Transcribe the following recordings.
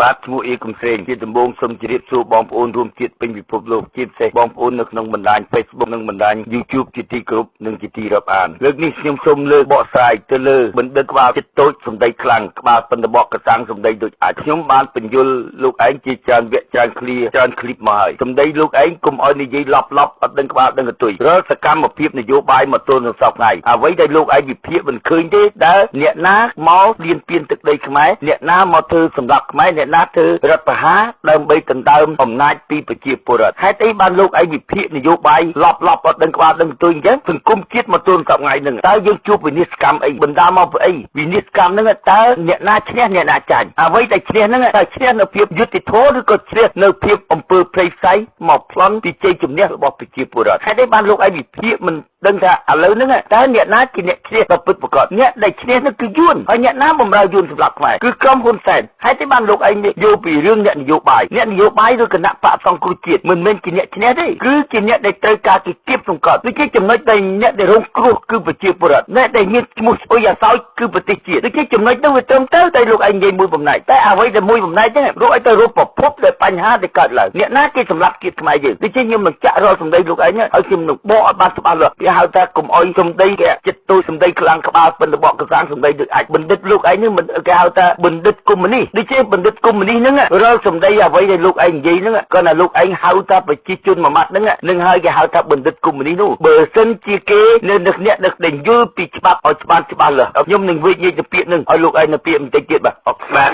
បាទឈ្មោះអ៊ីកំស្រេងជាដំបូងសូមជម្រាបសួរបងប្អូនរួមជាតិពេញពិភពលោកជាពិសេសបងប្អូននៅក្នុងបណ្ដាញ Facebook និងបណ្ដាញ YouTube ជាទីគោរពនិងជាទីរាប់អានលើកនេះខ្ញុំសូមលើកបកស្រាយទៅលើបណ្ឌិតក្បាលចិត្តតូចសម្ដីខ្លាំងក្បាលពិនតបកកសាំងសម្ដីដូចអាចខ្ញុំបានបញ្យល់លោកឯងជាច្រើនវគ្គច្រើនឃ្លាច្រើនคลิปមកហើយសម្ដីលោកឯងកុំឲ្យនិយាយឡប់អត់ដឹងក្បាលដឹងកតុយរាល់សកម្មភាពនយោបាយមកទល់នឹងសពថ្ងៃអ្វីដែលលោកឯងវិភាគមិនឃើញទេដែលអ្នកណាមកលៀនពៀនទឹកដីខ្មែរអ្នកណាមកធ្វើសម្រាប់ខ្មែរអ្នកណាធ្វើរដ្ឋប្រហារដើម្បីដណ្ដើមអំណាចពីប្រជាពលរដ្ឋហេតុអីបានលោកឯងវិភាគនយោបាយឡប់អត់ដឹងក្បាលដឹងកតុយអញ្ចឹងសង្គមជាតិមកទល់នឹងសពថ្ងៃហ្នឹងតើយើងជួបវិនិច្ឆ័យកម្មអីបណ្ដាមកពីអីវិនិច្ឆ័យកម្មហ្នឹងតើអ្នកណាឈ្នះអ្នកណាចាញ់អ្វីដែលឈ្នះហ្នឹងតើឈ្នះនៅភាពយុត្តិធម៌ឬក៏ឈ្នះនៅភាពអំពើព្រៃផ្សៃមកប្លន់ពីជ័យជំនះរបស់ប្រជាពលរដ្ឋហេតុអីបានលោកឯងវិភាគមិនដឹងថាឥឡូវហ្នឹងតើអ្នកណាជាអ្នកឈ្នះប្រពុតប្រកបអ្នកដែលឈ្នះនោះគឺយួនហើយអ្នកណាបំរើយួនសម្រាប់ខ្មែរគឺក្រុមហ៊ុនសែនហេតុអីបានលោកឯងយកពីរឿងអ្នកនយោបាយឬគណៈបកសង្គ្រោះជាតិមិនមែនជាអ្នកឈ្នះទេគឺជាអ្នកដែលត្រូវការគេគៀបសង្កត់ដូចជាចំណុចដែលអ្នកដែលរងគ្រោះគឺប្រជាពលរដ្ឋអ្នកដែលមានឈ្មោះស្អុយអាសោចគឺប្រទេសជាតិដូចជាចំណុចនោះវាត្រឹមត្រូវតែលោកឯងនិយាយមួយបំណែកតែអ្វីដែលមួយបំណែកហ្នឹងលោកឯងទៅរកប្រភពដែលបញ្ហាដែលកើតឡើងអ្នកណាគេសម្លាប់ជាតិខ្មែរយើងដូចជាខ្ញុំនឹងចាក់រាល់សម្ដីលោកឯងហើយខ្ញុំនឹងបកឲ្យបានច្បាស់លាស់គេហៅថាកុំអុយសម្ដីគេចិត្តទូសម្ដីខ្លាំងក្បាលពិនតបកកសាងសម្ដីដូចអាចបណ្ឌិតលោកឯងហ្នឹងមិនគេហៅថាបណ្ឌិតកុម្មុយនីសដូចជាបណ្ឌិតកុម្មុយនីសហ្នឹងរាល់សម្ដីអ្វីដែលលោកឯងនិយាយហ្នឹងគាត់ថាលោកឯងហៅថាប្រជាជនមួយម៉ាត់ហ្នឹងនឹងហើយគេហៅថាបណ្ឌិតកុម្មុយនីសនោះបើសិនជាគេនៅអ្នកដែលយល់ពីច្បាប់ឲ្យច្បាស់លាស់ខ្ញុំនឹងវិនិច្ឆ័យទៅពាក្យហ្នឹងឲ្យលោកឯងនៅពាក្យបន្តិចទៀតបាទ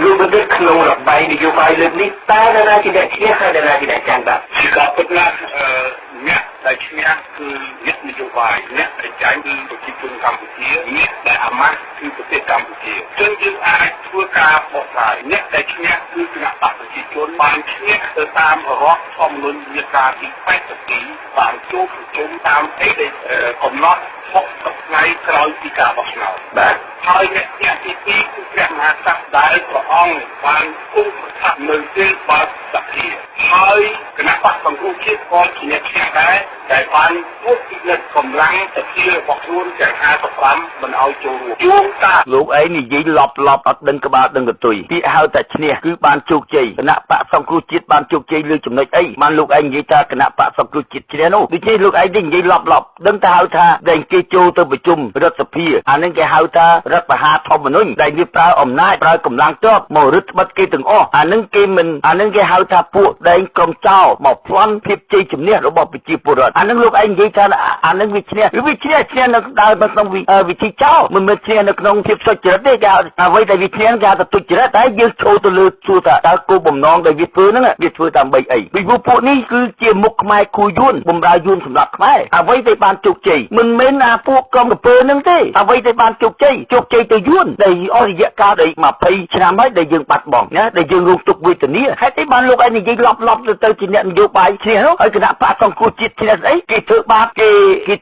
លោកបណ្ឌិតក្នុងរបាយនយោបាយលើកនេះតើនរណាជាអ្នកឈ្នះហើយនរណាជាអ្នកចាញ់បាទជាការពិតណាស់អ្នកដែលឈ្នះគឺអ្នកនយោបាយអ្នកដែលចាញ់គឺប្រជាជនកម្ពុជាអ្នកដែលអាម៉ាស់គឺប្រទេសកម្ពុជាជនយើងអាចធ្វើការបកស្រាយអ្នកដែលឈ្នះគឺគណៈបកប្រជាជនបានឈ្នះទៅតាមរដ្ឋធម្មនុញ្ញមាត្រាទី82បានចូលប្រជុំតាមអីដែលកំណត់60ថ្ងៃក្រោយពីការបោះឆ្នោតបាទហើយអ្នកទី2គឺព្រះមហាក្សត្រដែលព្រះអង្គបានគង់ប្រថាប់នៅទេវបាសភាហើយគណៈបកសង្គ្រោះជាតិក៏ជាអ្នកឈ្នះដែរដែលបានពុះពិនិត្យកម្លាំងសភារបស់ខ្លួនទាំង55មិនឲ្យចូលរួមជួងតាលោកឯងនិយាយឡប់អត់ដឹងក្បាលដឹងកតុយពាក្យហៅថាឈ្នះគឺបានជោគជ័យគណៈបកសង្គ្រោះជាតិបានជោគជ័យលើចំណុចអីបានលោកឯងនិយាយថាគណៈបកសង្គ្រោះជាតិឈ្នះនោះដូចជាលោកឯងនិយាយឡប់ដឹងថាហៅថាដែលគេចូលទៅប្រជុំរដ្ឋសភាអានឹងគេហៅថារដ្ឋបហាធម្មនុញ្ញដែលវាប្រើអំណាចប្រើកម្លាំងទ័ពមករឹតបន្តឹងគេទាំងអស់អានឹងគេមិនអានឹងគេហៅថាពួកដែលក្រុមចោលមកប្លន់ភាពជ័យជំនះរបស់ប្រជាពលរដ្ឋអានឹងលោកឯងនិយាយថាអានឹងវាឈ្នះឬវាឈ្នះនៅដើរនៅក្នុងវិធីចោលមិនមែនឈ្នះនៅក្នុងភាពសុចរិតទេគេហៅអ្វីដែលវាឈ្នះគេហៅថាទុច្ចរិតតែយើងចូលទៅលើសួរថាតើគោលបំណងដែលវាធ្វើហ្នឹងវាធ្វើដើម្បីអីពីពួកនេះគឺជាមុខខ្មែរគូយួនបំរើយួនសម្រាប់ខ្មែរអ្វីដែលបានជោគជ័យមិនមែនពួកក្រុមកំពើហ្នឹងទេអ្វីដែលបានជោគជ័យទៅយួនដែលអស់រយៈកាលដល់20ឆ្នាំហើយដែលយើងបាត់បង់ណាដែលយើងរងទុក្ខវេទនាហេតុអីបានលោកឯងនិយាយឡប់ទៅជាអ្នកនយោបាយឈ្នះនោះហើយគណៈបកសង្គ្រោះជាតិឈ្នះស្អីគេធ្វើបាបគេ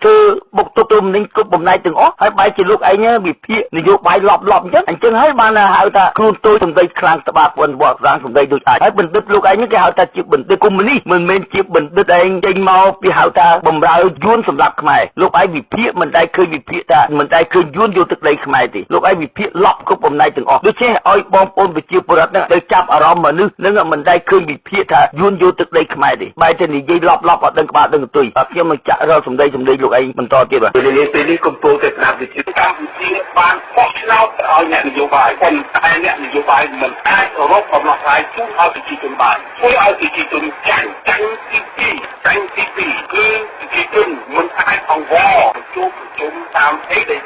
ធ្វើបុកទុកទៅមិនគ្រប់បំណែកទាំងអស់ហើយបែរជាលោកឯងវិភាគនយោបាយឡប់អញ្ចឹងហើយបានហៅថាខ្លួនតូចសម្ដីខ្លាំងស្បាពន្ធវត្តស្រាងសម្ដីដូចអាចហើយបណ្ឌិតលោកឯងគេហៅថាជាបណ្ឌិតកុម្មុយនីសមិនមែនជាបណ្ឌិតឯងចេញមកពីហៅថាបំរើយួនសម្រាប់ខ្មែរលោកឯងវិភាគមិនដែលឃើញវិភាគថាមិនដែលឃើញយួនយកទឹកដីខ្មែរទេលោកឯងវិភាគឡប់គ្រប់បំណែកទាំងអស់ដូច្នេះឲ្យបងប្អូនប្រជាពលរដ្ឋនឹងទៅចាប់អារម្មណ៍មនុស្សនឹងមិនដែលឃើញវិភាគថាយួនយកទឹកដីខ្មែរទេបែរទៅនិយាយឡប់អត់ដឹងក្បាលដឹងកតុយខ្ញុំនឹងចាក់រកសម្ដីលោកឯងបន្តទៀតបាទពេលនេះកំពុងតែស្ដាប់វិទ្យុកម្ពុជាបានបោះឆ្នោតឲ្យអ្នកនយោបាយប៉ុន្តែអ្នកនយោបាយមិនអាចរកកំណត់ថ្លៃជូនឲ្យប្រជាជនបានធ្វើឲ្យប្រជាជនចាញ់ទី2គឺប្រជាជនមិនអាចអង្វរជួបប្រជុំតាមអីដែល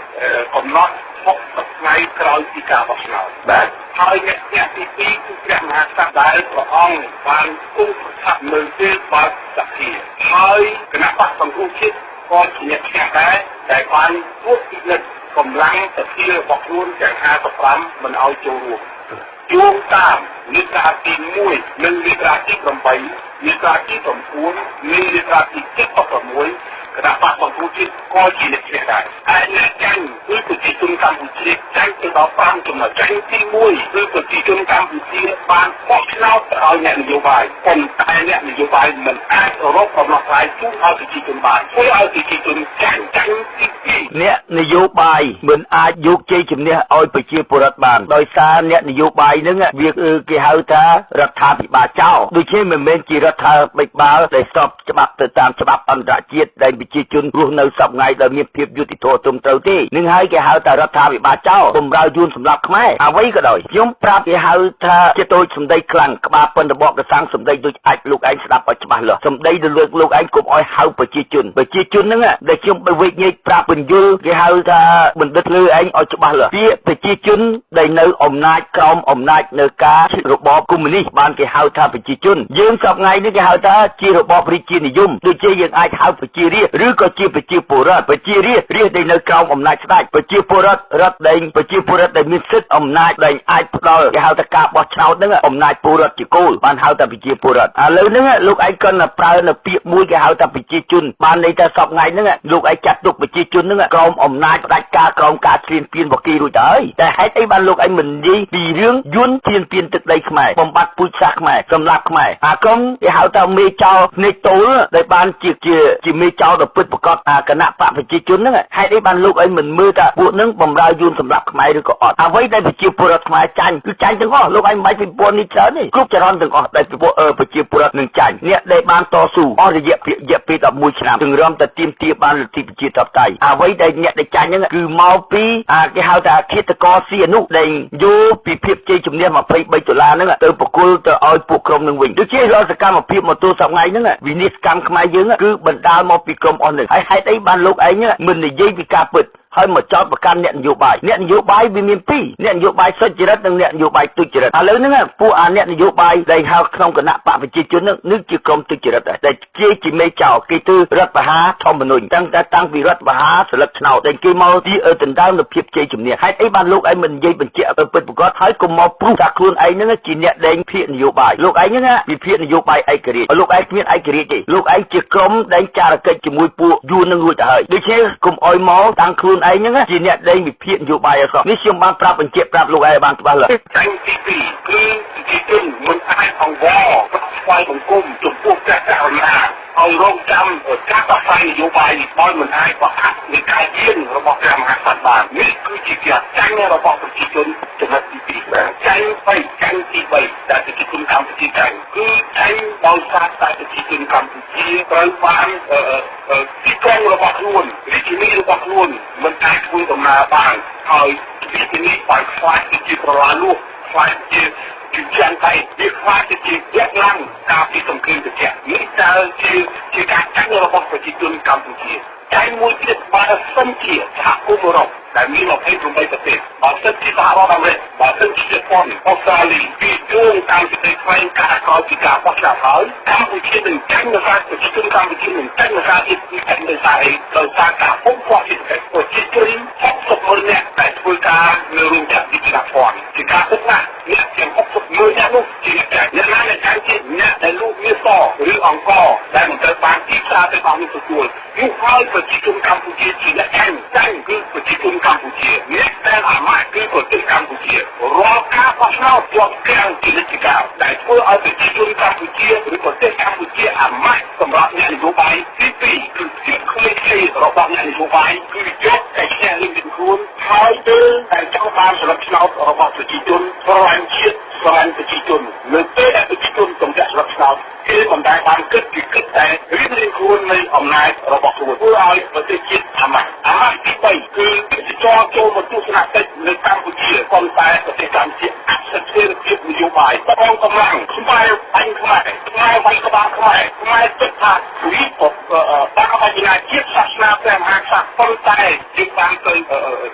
កំណត់60ថ្ងៃក្រោយពីការបោះឆ្នោតបាទហើយអ្នកទី2គឺព្រះមហាក្សត្រដែលព្រះអង្គបានគង់ប្រថាប់នៅទេវបាសភាហើយគណៈបកសង្គ្រោះជាតិក៏ជាអ្នកឈ្នះដែរដែលបានពុះពិនិត្យកម្លាំងសភារបស់ខ្លួនទាំង55មិនឲ្យចូលរួមយោងតាមមាត្រាទី1និងមាត្រាទី8មាត្រាទី9និងមាត្រាទី76គណៈបកសង្គ្រោះជាតិក៏ជាអ្នកឈ្នះដែរហើយអ្នកចាញ់គឺប្រជាជនកម្ពុជាចាញ់ទៅដល់5ចំណុចចាញ់ទី1គឺប្រជាជនកម្ពុជាបានបោះឆ្នោតឲ្យអ្នកនយោបាយប៉ុន្តែ អ្នកនយោបាយមិនអាចរកដំណោះស្រាយជូនឲ្យប្រជាជនបានធ្វើឲ្យប្រជាជនចាញ់ទី2អ្នកនយោបាយមិនអាចយកជ័យជំនះឲ្យប្រជាពលរដ្ឋបានដោយសារអ្នកនយោបាយហ្នឹងវាគេហៅថារដ្ឋាភិបាលចោលដូច្នេះមិនមែនជារដ្ឋាភិបាលដែលស្របច្បាប់ទៅតាមច្បាប់អន្តរជាតិដែលប្រជាជនរស់នៅសពថ្ងៃដោយមានភាពយុត្តិធម៌ត្រឹមត្រូវទេនឹងហើយគេហៅថារដ្ឋាភិបាលចោលបំរើយួនសម្រាប់ខ្មែរអ្វីក៏ដោយខ្ញុំប្រាប់គេហៅថាជាតូចសម្ដីខ្លាំងក្បាលប៉ុនរបបកសាំងសម្ដីដូចអាចលោកឯងស្ដាប់ឲ្យច្បាស់លាស់សម្ដីទៅលោកឯងកុំឲ្យហៅប្រជាជនហ្នឹងដែលខ្ញុំទៅវិនិច្ឆ័យប្រាប់បញ្យលគេហៅថាបណ្ឌិតលើឯងឲ្យច្បាស់លាស់ពាក្យប្រជាជនដែលនៅអំណាចក្រោមអំណាចនៅការរបបកុម្មុយនីសបានគេហៅថាប្រជាជនយើងសប្តាហ៍ថ្ងៃនេះគេហៅថាជារបបរាជានិយមដូចជាយើងអាចហៅប្រជារាស្ត្រឬក៏ជាប្រជាពលរដ្ឋប្រជារាស្ត្រដែលនៅក្រោមអំណាចស្ដេចប្រជាពលរដ្ឋប្រជាពលរដ្ឋដែលមានសិទ្ធិអំណាចដែលអាចផ្ដល់គេហៅថាការបោះឆ្នោតហ្នឹងអំណាចពលរដ្ឋជាគោលបានហៅថាប្រជាពលរដ្ឋឥឡូវហ្នឹងលោកឯងក៏ប្រើនៅពាក្យមួយគេហៅថាប្រជាជនបានន័យថាសប្តាហ៍ថ្ងៃហ្នឹងលោកឯងចាត់ទុកប្រជាជនហ្នឹងក្រោមអំណាចផ្ដាច់ការក្រោមការឈ្លានពានរបស់គេរួចទៅហើយតែហេតុអីបានលោកឯងមិននិយាយពីរឿងយន្តឈ្លានពានទឹកដីខ្មែរបំបត្តិពូជសាសន៍ខ្មែរសម្លាប់ខ្មែរអាក្រុមគេហៅថាមេចោលភ្នែកតូលដែលបានជាមេចោលដ៏ពិតប្រាកដគណៈបកប្រជាជនហ្នឹងហេតុអីបានលោកឯងមិនមើលថាពួកហ្នឹងបំរើយន្តសម្រាប់ខ្មែរឬក៏អត់អ្វីដែលប្រជាពលរដ្ឋខ្មែរចាញ់គឺចាញ់ទាំងអស់លោកឯងមិនបាច់ពិពណ៌នេះច្រើនទេគ្រប់ចរន្តទាំងអស់ដែលប្រជាពលរដ្ឋនឹងចាញ់អ្នកដែលបានតស៊ូអស់រយៈពេល11ឆ្នាំទាំងរំតែទាមទារបានលទ្ធិប្រជាធិបតេយ្យអ្វីដែលអ្នកដែលចាញ់ហ្នឹងគឺមកពីគេហៅថាឃាតករស៊ីអនុដែលយកពីភាពជ័យជំនះ$23ហ្នឹងទៅប្រគល់ទៅឲ្យពួកក្រុមនឹងវិញដូចជារាល់សកម្មភាពមកទល់សប្តាហ៍ថ្ងៃហ្នឹងវិនិច្ឆ័យកម្មខ្មែរយើងគឺបណ្ដាលមកពីក្រុមអស់នេះហើយហេតុអីបានលោកឯងមិននិយាយពីការពិតហើយមកចោទប្រកាន់អ្នកនយោបាយវាមានពីរអ្នកនយោបាយសុចរិតនិងអ្នកនយោបាយទុច្ចរិតឥឡូវហ្នឹងពួកអ្នកនយោបាយដែលហៅក្នុងគណៈបកប្រជាជននឹងជាក្រុមទុច្ចរិតដែលជាមេចោលគេទៅរដ្ឋបហាធម្មនុញ្ញតាំងពីរដ្ឋបហាស្លឹកឆ្នោតដែលគេមកទីដណ្ដើមនូវភាពជ័យជំនះហេតុអីបានលោកឯងមិននិយាយបញ្ជាក់ទៅពិតប្រាកដហើយកុំមកព្រុសថាខ្លួនឯងហ្នឹងជាអ្នកដែងភាគនយោបាយលោកឯងហ្នឹងវិភាគនយោបាយឯករាជ្យលោកឯងគ្មានឯករាជ្យទេលោកឯងជាក្រុមដែងចារកិច្ចជាមួយពួកយួននឹងរួចទៅហើយដូច្នេះកុំអោយមកតាំងខ្លួនឯងហ្នឹងជាអ្នកដែងវិភាគនយោបាយអសោះនេះខ្ញុំបានប្រាប់បញ្ជាក់ប្រាប់លោកឯងបានច្បាស់លាស់ចាញ់ទី2គឺប្រជាជនមិនអាចអង្វរស្វ័យបង្គំចំពោះព្រះករុណាឲ្យរងចាំការដោះស្រាយនយោបាយនេះដោយមិនអាចបោះហាត់នៃការយានរបស់ព្រះមហាក្សត្របាននេះគឺជាការចាញ់របស់ប្រជាជនចំណុចទី2ចាញ់ទី3ដែលប្រជាជនកម្ពុជាចាញ់គឺចាញ់ដោយសារតែប្រជាជនកម្ពុជាត្រូវបានទីក្រុងរបស់ខ្លួនរាជធានីរបស់ខ្លួនមិនអាចធ្វើដំណើរបានហើយរាជធានីបានខ្លាចជាប្រឡាលួសខ្លាចជាជាងតែវាខ្លាចជាយកឡើងការពីសង្គ្រាមត្រជាក់នេះតើជាការចាញ់របស់ប្រជាជនកម្ពុជាចាញ់មួយទៀតបើសិនជាសហគមន៍អឺរ៉ុបដែលមាន28ប្រទេសបើសិនជាសហរដ្ឋអាមេរិកបើសិនជាជប៉ុនអូស្ត្រាលីពីជួងតាមសេចក្តីថ្លែងការណ៍ក្រោយពីការបោះឆ្នោតហើយកម្ពុជានឹងចាញ់ដោយសារប្រជាជនកម្ពុជានឹងចាញ់ដោយសារជាចាញ់ដោយសារអីដោយសារការពុំពោះសេដ្ឋកិច្ចប្រជាជន60,000នាក់ដែលធ្វើការនៅរោងចក្រទីផ្សារភ័ណ្ឌជាការពិតណាស់អ្នកទាំង60,000នាក់នោះជាអ្នកណាដែលចាញ់ជាអ្នកដែលលូកមាសឬអង្គរដែលមិនត្រូវបានទីផ្សារទៅបានទទួលនោះហើយប្រជាជនកម្ពុជាជាអ្នកចាញ់គឺប្រជាជនកម្ពុជាអ្នកដែលអាម៉ាស់គឺប្រទេសកម្ពុជារាល់ការបោះឆ្នោតជាប់គាំងជានិច្ចកាលដែលធ្វើឲ្យប្រជាជនកម្ពុជាឬប្រទេសកម្ពុជាអាម៉ាស់សម្រាប់អ្នកនយោបាយទី2គឺភាពគ្មានខ្លារបស់អ្នកនយោបាយគឺយកតែឈ្នះលេងខ្លួនហើយពេលតែចង់បានសម្រាប់ឆ្នោតរបស់ប្រជាជនស្រឡាញ់ជាតិស្រឡាញ់ប្រជាជននៅពេលដែលប្រជាជនសម្រាប់ឆ្នោតគេមិនដែលបានគិតតែរៀបរៀងខ្លួននៃអំណាចរបស់ខ្លួនធ្វើឲ្យប្រទេសជាតិអាម៉ាស់ទី3គឺទេសចរចូលមកទស្សនកិច្ចនៅកម្ពុជាប៉ុន្តែប្រទេសកម្ពុជាអស្ថិរភាពនយោបាយបងកម្លាំងខ្មែរបាញ់ខ្មែរវាយក្បាលខ្មែរទឹកថាវិបបាក់បញ្ញាជាតិសាសនាព្រះមហាក្សត្រប៉ុន្តែយើងបានទៅ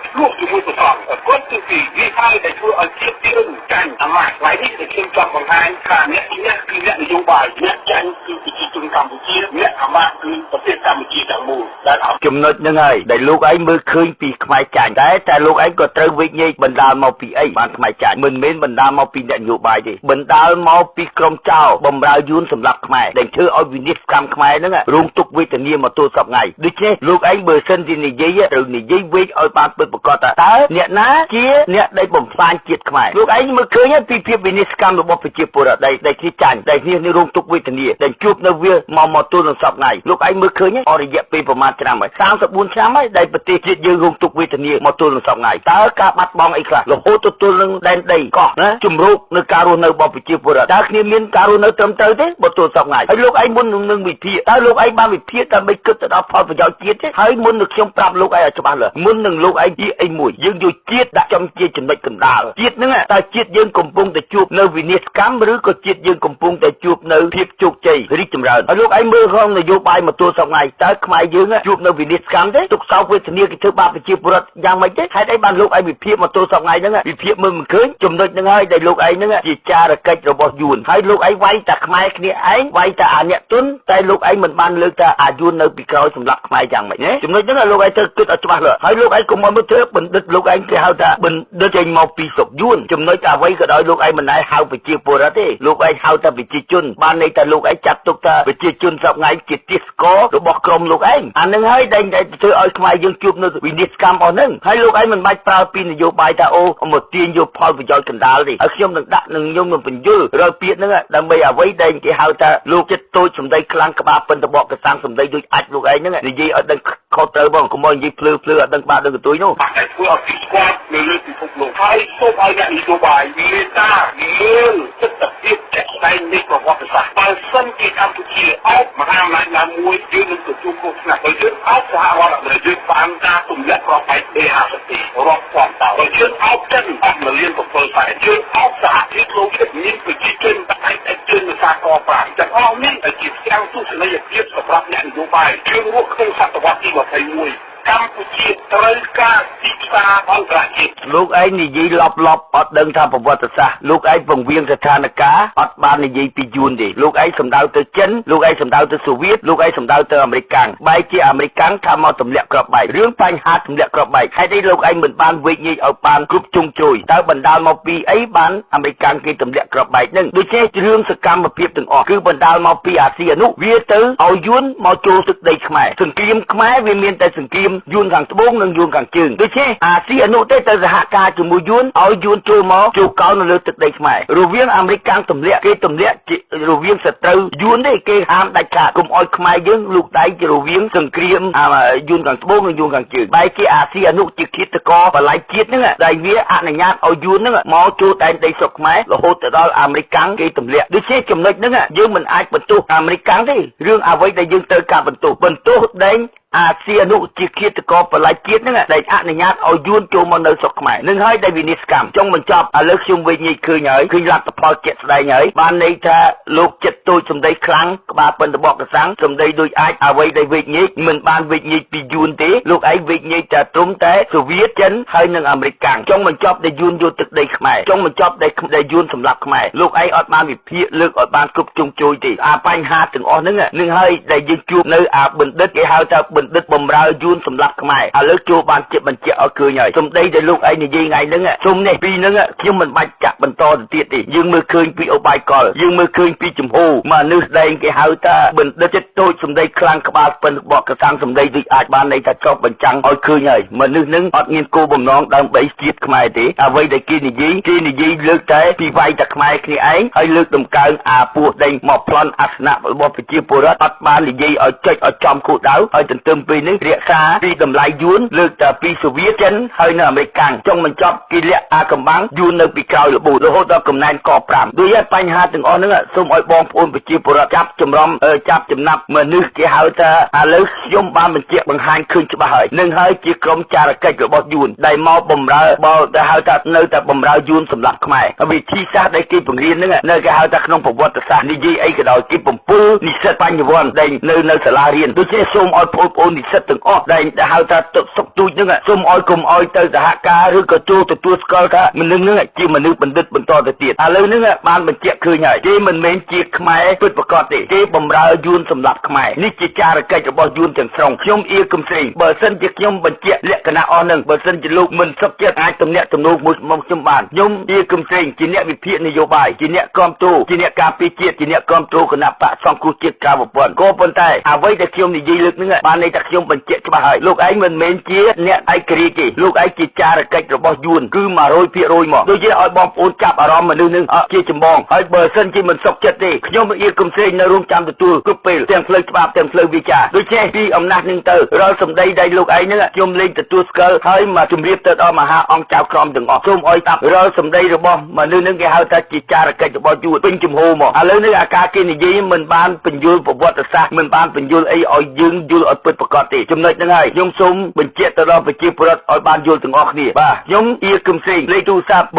ឆ្លោះជាមួយប្រទេសគាត់គឺវាហើយដែលធ្វើឲ្យជាតិយើងចាញ់អាម៉ាស់ហើយនេះគឺខ្ញុំចង់បង្ហាញថាអ្នកទីនេះគឺអ្នកនយោបាយអ្នកចាញ់គឺប្រជាជនកម្ពុជាអ្នកអាម៉ាស់គឺប្រទេសកម្ពុជាទាំងមូលដែលចំណុចហ្នឹងហើយដែលលោកឯងមើលឃើញពីខ្មែរចាញ់តែលោកឯងក៏ត្រូវវិនិច្ឆ័យបណ្ដាលមកពីអីបានខ្មែរចាញ់មិនមែនបណ្ដាលមកពីអ្នកនយោបាយទេបណ្ដាលមកពីក្រុមចៅបំរើយួនសម្រាប់ខ្មែរដែលធ្វើឲ្យវិនិច្ឆ័យកម្មខ្មែរហ្នឹងរងទុក្ខវេទនាមកទល់សពថ្ងៃដូច្នេះលោកឯងបើសិនជានិយាយត្រូវនិយាយវិញឲ្យបានពិតប្រា កតតើអ្នកណាជាអ្នកដែលបំផ្លាញជាតិខ្មែរលោកឯងមើលឃើញពីភាពវិនិច្ឆ័យរបស់ប្រជាពលរដ្ឋដែលគ្នាចាញ់ដែលគ្នានៅរងទុក្ខវេទនាដែលជួបនៅវាមកទល់នឹងសពថ្ងៃលោកឯងមើលឃើញអររយៈពេលប្រមាណឆ្នាំហើយ34ឆ្នាំហើយដែលប្រទេសជាតិយើងរងទុក្ខវេទនាមកទល់នឹងសពថ្ងៃតើការបាត់បង់អីខ្លះរហូតទៅទល់នឹងដែនដីកោះណាជំរុកនៅការរស់នៅរបស់ប្រជាពលរដ្ឋតើគ្នាមានការរស់នៅត្រឹមត្រូវទេបើទល់សពថ្ងៃហើយលោកឯងមុននឹងវិភាគតើលោកឯងបានវិភាគដើម្បីគិតទៅដល់ផលប្រយោជន៍ជាតិទេហើយមុននឹងខ្ញុំប្រាប់លោកឯងឲ្យច្បាស់លាស់មុននឹងលោកឯងនិយាយអីមួយយើងយកជាតិដាក់ចំជាចំណុចកណ្ដាលជាតិហ្នឹងតើជាតិយើងកំពុងតែជួបនៅវិនិច្ឆ័យកម្មឬក៏ជាតិយើងកំពុងតែជួបនៅភាពជោគជ័យរីកចម្រើនហើយលោកឯងមើលក្នុងនយោបាយមកទល់សពថ្ងៃតើខ្មែរយើងជួបនៅវិនិច្ឆ័យកម្មទេទុកសោកវេទនាគេធ្វើបាបប្រជាពលរដ្ឋយ៉ាងម៉េចទេហេតុអីបានលោកឯងវិភាគមកទល់សពថ្ងៃហ្នឹងវិភាគមើលមិនឃើញចំណុចហ្នឹងហើយដែលលោកឯងហ្នឹងជាចារកិច្ចរបស់យួនហើយលោកឯងវាយតែខ្មែរគ្នាឯងវាយតែអាអ្នកទុនតែលោកឯងមិនបានលើកថាអាយួននៅពីក្រោយសម្រាប់ខ្មែរយ៉ាងម៉េចណាចំណុចហ្នឹងលោកឯងត្រូវគិតឲ្យច្បាស់លាស់ហើយលោកឯងកុំមកមើលធ្វើបណ្ឌិតលោកឯងគេហៅថាបណ្ឌិតចេញមកពីស្រុកយួនចំណុចអ្វីក៏ដោយលោកឯងមិនដែលហៅប្រជាពលរដ្ឋទេលោកឯងហៅតែប្រជាជនបានន័យថាលោកឯងចាត់ទុកថាប្រជាជនសពថ្ងៃជាទាសកររបស់ក្រុមលោកឯងអានឹងហើយដែលធ្វើឲ្យខ្មែរយើងជួបនៅវិនិច្ឆ័យកម្មអស់ហ្នឹងហើយលោកឯងមិនបាច់ប្រើពីនយោបាយថាអូមកទាញយកផលប្រយោជន៍កណ្ដាលទេហើយខ្ញុំនឹងដាក់នឹងខ្ញុំនឹងបញ្យល់រាល់ពាក្យហ្នឹងដើម្បីអ្វីដែលគេហៅថាលោកចិត្តតូចសំដីខ្លាំងក្បាលពិនតបកកសាំងសំដីដូចអាចលោកឯងហ្នឹងនិយាយឲ្យដឹងខុសត្រូវបងកុំមកនិយាយភ្លឺអត់ដឹងបាក់ដឹងកន្ទុយនោះតែធ្វើឲ្យពីស្គាល់នៅលើពិភពលោកហើយសូមឲ្យអ្នកនយោបាយមេត្តាមើលទស្សនវិជ្ជាស្ដែងនៃប្រវត្តិសាស្ត្របើសិនជាកម្ពុជាអោបមហាអំណាចណាមួយយើងនឹងទទួលគ្រោះថ្នាក់បើយើងអោបសហរដ្ឋអាមេរិកយើងបានការទម្លាក់គ្រាប់បែក B52 រាប់ពាន់តោបើយើងអោបចិនអស់1លាន7សែនយើងអោបសហភាពលោកជាតិមានប្រជាជនតែឯកជននៅសាកល5ទាំងអស់នេះជាផ្ទាំងទស្សនីយភាពសម្រាប់អ្នកនយោបាយយើងរស់ក្នុងសតវត្សទី21កម្ពុជាត្រូវការទីផ្សារអន្តរជាតិលោកឯងនិយាយលប់អត់ដឹងថាប្រវត្តិសាស្ត្រលោកឯងពង្រៀងស្ថានភាពអត់បាននិយាយពីយួនទេលោកឯងសំដៅទៅចិនលោកឯងសំដៅទៅសូវៀតលោកឯងសំដៅទៅអាមេរិកបែរជាអាមេរិកថាមកទម្លាក់គ្រាប់បែករឿងបញ្ហាទម្លាក់គ្រាប់បែកហេតុអីលោកឯងមិនបានវេកញែកឲ្យបានគ្រប់ជុំជ្រោយតើបណ្ដាលមកពីអីបានអាមេរិកគេទម្លាក់គ្រាប់បែកនឹងដូច្នេះរឿងសកម្មភាពទាំងអស់គឺបណ្ដាលមកពីអាស៊ីអានុវាទៅឲ្យយួនមកចូលទឹកដីខ្មែរសង្គ្រាមខ្មែរវាមានតែសង្គ្រាមយួនខាងត្បូងនិងយួនខាងជើងដូច្នេះអាស៊ីអនុទេទៅសហការជាមួយយួនឲ្យយួនចូលមកចូលកោននៅលើទឹកដីខ្មែររវាងអាមេរិកទម្លាក់គេទម្លាក់រវាងសត្រូវយួនទេគេហាមដាច់ខាតកុំឲ្យខ្មែរយើងលូកដៃជារវាងសង្គ្រាមយួនខាងត្បូងនិងយួនខាងជើងបែរជាអាស៊ីអនុជាឃាតករបល័យជាតិហ្នឹងដែលវាអនុញ្ញាតឲ្យយួនហ្នឹងមកចូលដែនដីស្រុកខ្មែររហូតទៅដល់អាមេរិកគេទម្លាក់ដូច្នេះចំណុចហ្នឹងយើងមិនអាចបន្ទោសអាមេរិកទេរឿងអ្វីដែលយើងត្រូវការបន្ទោសដែងអាស៊ីអនុជាឃាតករបល័យជាតិហ្នឹងដែលអនុញ្ញាតឲ្យយួនចូលមកនៅស្រុកខ្មែរនឹងហើយដែលវិនិច្ឆ័យកម្មចុងបញ្ចប់ឥឡូវខ្ញុំវិញញែកឃើញហើយឃើញលទ្ធផលជាក់ស្ដែងហើយបានន័យថាលោកចិត្តតូចសំដីខ្លាំងក្បាលពិនតបកកសាំងសំដីដូចអាចអ្វីដែលវិញញែកមិនបានវិញញែកពីយួនទេលោកឯងវិញញែកតែត្រឹមតែសូវៀតចិនហើយនិងអាមេរិកចុងបញ្ចប់ដែលយួនយកទឹកដីខ្មែរចុងបញ្ចប់ដែលយួនសម្លាប់ខ្មែរលោកឯងអត់បានវិភាគលើកឲ្យបានគ្រប់ជុំជ្រោយទេអាបញ្ហាទាំងអស់ហ្នឹងនឹងហើយដែលយើងជួបនៅអាបណ្ឌិតគេហៅថាបណ្ឌិតបំរើយួនសម្លាប់ខ្មែរឥឡូវចូលបានជាបញ្ជាក់ឲ្យឃើញហើយសម្ដីដែលលោកឯងនិយាយថ្ងៃហ្នឹងជុំនេះពីហ្នឹងខ្ញុំមិនបាច់ចាក់បន្តទៅទៀតទេយើងមើលឃើញពីអូបាយកលយើងមើលឃើញពីចំហមនុស្សដែលគេហៅថាបណ្ឌិតចិត្តតូចសម្ដីខ្លាំងក្បាលពិនបកកសាំងសម្ដីដូចអាចបានន័យថាចោះបញ្ចាំងឲ្យឃើញហើយមនុស្សហ្នឹងអត់មានគោលបំណងដើម្បីជាតិខ្មែរទេអ្វីដែលគេនិយាយលើកតែពីវាយតែខ្មែរគ្នាឯងហើយលើកដំកើងអាពួកដែលមកប្លន់អាសនៈរបស់ប្រជាពលរដ្ឋអត់បាននិយាយឲ្យចុចឲ្យចំគោលដៅឲ្យទន្ទឹមពេលនេះរក្សាពីតម្លៃយួនលើកតែពីសូវៀតចិនហើយនៅអាមេរិកចុងបញ្ចប់គេលាក់អាកំបាំងយួននៅពីក្រោយលបូតរហូតដល់កំណែនក5ដូចហើយបញ្ហាទាំងអស់ហ្នឹងសូមឲ្យបងប្អូនប្រជាពលរដ្ឋចាប់ចំណាប់មនុស្សគេហៅថាឥឡូវខ្ញុំបានបញ្ជាក់បង្ហាញឃើញច្បាស់ហើយនឹងហើយជាក្រុមចារកិច្ចរបស់យួនដែលមកបំរើបើដែលហៅថានៅតែបំរើយួនសម្រាប់ខ្មែរវិធីសាស្ត្រដែលគេបង្រៀនហ្នឹងនៅគេហៅថាក្នុងប្រវត្តិសាស្ត្រនិយាយអីក៏ដោយគេបំពុលនិស្សិតបញ្ញវន្តដែលនៅសាលារៀនដូច្នេះសូមឲ្យបងប្អូននិស្សិតទាំងអស់ដែលហៅថាទឹកសុកទូចហ្នឹងសូមឲ្យកុំឲ្យទៅសហការឬក៏ចូលទទួលស្គាល់ថាមនុស្សហ្នឹងជាមនុស្សបណ្ឌិតបន្តទៅទៀតឥឡូវហ្នឹងបានបញ្ជាក់ឃើញហើយគេមិនមែនជាខ្មែរពិតប្រាកដទេគេបំរើយួនសម្រាប់ខ្មែរនេះជាចារកិច្ចរបស់យួនទាំងស្រុងខ្ញុំអៀកំស្រីបើសិនជាខ្ញុំបញ្ជាក់លក្ខណៈអស់ហ្នឹងបើសិនជាលោកមិនសុខចិត្តអាចទំនាក់ទំនងមួយមកខ្ញុំបានខ្ញុំអៀកំស្រីជាអ្នកវិភាគនយោបាយជាអ្នកគ្រប់គ្រងជាអ្នកការពារជាតិជាអ្នកគ្រប់គ្រងគណៈបកសង្គ្រោះជាតិក្រៅប្រព័ន្ធក៏ប៉ុន្តែអ្វីដែលខ្ញុំនិយាយលើកហ្នឹងបានន័យ តែខ្ញុំបញ្ជាក់ច្បាស់ហើយលោកឯងមិនមែនជាអ្នកឯករាជ្យទេលោកឯងជាចារកិច្ចរបស់យួនគឺ100%មកដូចជាឲ្យបងប្អូនចាប់អារម្មណ៍មនុស្សនឹងជាចម្បងហើយបើសិនជាមិនសុខចិត្តទេខ្ញុំអៀកុំសេងនៅរោងចាំទទួលគ្រប់ពេលទាំងផ្លូវច្បាប់ទាំងផ្លូវវិចារដូច្នេះពីអំណះនឹងទៅរាល់សម្ដីដែលលោកឯងនឹងខ្ញុំលេងទទួលស្គាល់ហើយមកជម្រាបទៅដល់មហាអង្គចៅក្រមទាំងអស់សូមឲ្យតាប់រាល់សម្ដីរបស់មនុស្សនឹងគេហៅថាជាចារកិច្ចរបស់យួនពេញជំហរមកឥឡូវនេះអាការគេនិយាយមិនបានបញ្យល់ប្រវត្តិសាស្ត្រមិនបានបញ្យល់អីឲ្យយើងយល់ឲ្យពិតប្រាកដទេចំណុចហ្នឹងហើយខ្ញុំសូមបញ្ជាក់ទៅដល់ប្រជាពលរដ្ឋឲ្យបានយល់ទាំងអស់គ្នាបាទខ្ញុំអៀកឹមសេងលេខទូរស័ព្ទ+61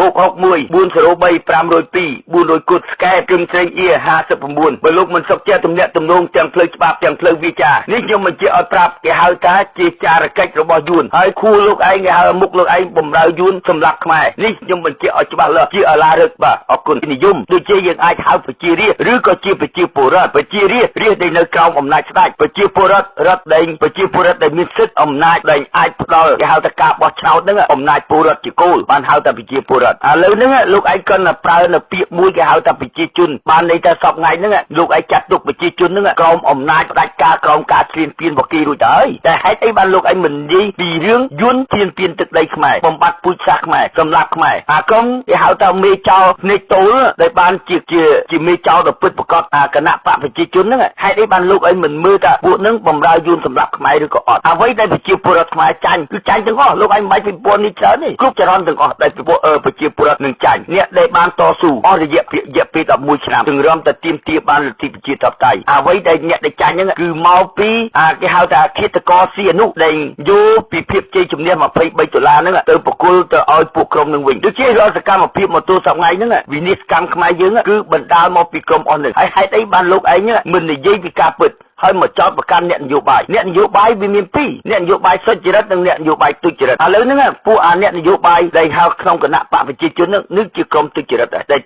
403 502 400គុតស្កែគឹមសេងអៀ59បើលោកមិនសុខចិត្តទំនាក់ទំនងទាំងផ្លូវច្បាប់ទាំងផ្លូវវាចានេះខ្ញុំបញ្ជាក់ឲ្យប្រាប់គេហៅថាជាចារកិច្ចរបស់យួនហើយខួរលោកឯងគេហៅមុខលោកឯងបំរើយួនសម្រាប់ខ្មែរនេះខ្ញុំបញ្ជាក់ឲ្យច្បាស់លាស់ជាអឡារឹកបាទអរគុណនិយមដូចជាយើងអាចហៅប្រជារាស្ត្រឬក៏ជាប្រជាពលរដ្ឋប្រជារាស្ត្រដែលនៅក្រោមអំណាចស្ដេចប្រជាពលរដ្ឋរដ្ឋដែលប្រជាពលរដ្ឋដែលមានសិទ្ធិអំណាចដែលអាចផ្ដល់គេហៅថាការបោះឆ្នោតហ្នឹងអំណាចពលរដ្ឋជាគោលបានហៅថាប្រជាពលរដ្ឋឥឡូវហ្នឹងលោកឯងគាត់ប្រើនៅពាក្យមួយគេហៅថាប្រជាជនបានន័យថាសពថ្ងៃហ្នឹងលោកឯងចាត់ទុកប្រជាជនហ្នឹងក្រោមអំណាចផ្ដាច់ការក្រោមការឈ្លានពានរបស់គេរួចទៅហើយតែហេតុអីបានលោកឯងមិននិយាយពីរឿងយួនឈ្លានពានទឹកដីខ្មែរបំបត្តិពូជសាសន៍ខ្មែរសម្លាប់ខ្មែរអាកុំគេហៅថាមេចោលភ្នែកតូលដែលបានជាមេចោលដ៏ពិតប្រាកដគណៈបកប្រជាជនហ្នឹងហេតុអីបានលោកឯងមិនមើលថាពួកហ្នឹងបំរើយួនសម្រាប់ខ្មែរឬក៏អត់អ្វីដែលប្រជាពលរដ្ឋខ្មែរចាញ់គឺចាញ់ទាំងអស់លោកឯងមិនបាច់ពិពណ៌នេះច្រើនទេគ្រប់ចរន្តទាំងអស់ដែលប្រជាពលរដ្ឋនឹងចាញ់អ្នកដែលបានតស៊ូអស់រយៈពេល11ឆ្នាំទាំងរំតែទាមទារបានលទ្ធិប្រជាធិបតេយ្យអ្វីដែលអ្នកដែលចាញ់ហ្នឹងគឺមកពីគេហៅថាឃាតករស៊ីអនុដែលយកពីភាពជ័យជំនះ$23ហ្នឹងទៅប្រគល់ទៅឲ្យពួកក្រុមនឹងវិញដូចជារាល់សកម្មភាពមកទល់សប្តាហ៍ហ្នឹងវិនិច្ឆ័យកម្មខ្មែរយើងគឺបណ្ដាលមកពីក្រុមអស់នេះហើយហេតុអីបានលោកឯងមិននិយាយពីការពិតហើយមកចោទប្រកាន់អ្នកនយោបាយវាមានពីរអ្នកនយោបាយសុចរិតនិងអ្នកនយោបាយទុច្ចរិតឥឡូវហ្នឹងពួកអ្នកនយោបាយដែលហៅក្នុងគណៈបកប្រជាជននឹងជាក្រុមទុច្ចរិតដែល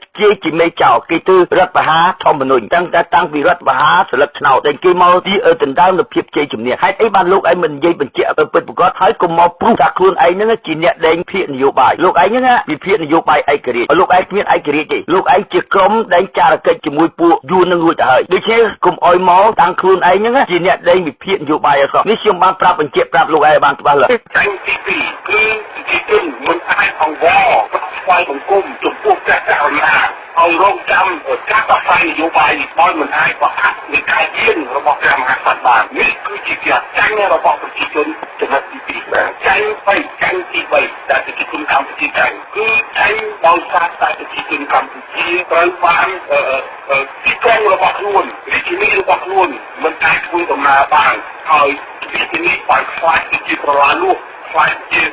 ជាមេចោគេទៅរដ្ឋបហាធម្មនុញ្ញតាំងពីរដ្ឋបហាស្លឹកឆ្នោតដែលគេមកទីដណ្ដើមនូវភាពជ័យជំនះហេតុអីបានលោកឯងមិននិយាយបញ្ជាក់ទៅពិតប្រាកដហើយកុំមកព្រុសថាខ្លួនឯងហ្នឹងជាអ្នកដែងភាគនយោបាយលោកឯងហ្នឹងវិភាគនយោបាយឯករាជ្យលោកឯងគ្មានឯករាជ្យទេលោកឯងជាក្រុមដែងចារកិច្ចជាមួយពួកយួននឹងរួចទៅហើយដូច្នេះកុំអោយមកតាំងខ្លួនឯងហ្នឹងជាអ្នកដែងវិភាគនយោបាយអសោះនេះខ្ញុំបានប្រាប់បញ្ជាក់ប្រាប់លោកឯងបានច្បាស់លាស់ចាញ់ទី2គឺប្រជាជនមិនអាចអង្វរស្វ័យបង្គំចំពោះព្រះករុណាឲ្យរងចាំការដោះស្រាយនយោបាយដោយមិនអាចបោះអាក់នៃការយានរបស់ព្រះមហាក្សត្របាននេះគឺជាការចាញ់របស់ប្រជាជនចំណុចទី2បាទចាញ់ទី3ដែលប្រជាជនកម្ពុជាចាញ់គឺចាញ់ដោយសារតែប្រជាជនកម្ពុជាត្រូវបានទីក្រុងរបស់ខ្លួនរាជធានីរបស់ខ្លួនមិនអាចធ្វើដំណើរបានហើយរាជធានីបានខ្លាចជាប្រឡាលួសខ្លាចជា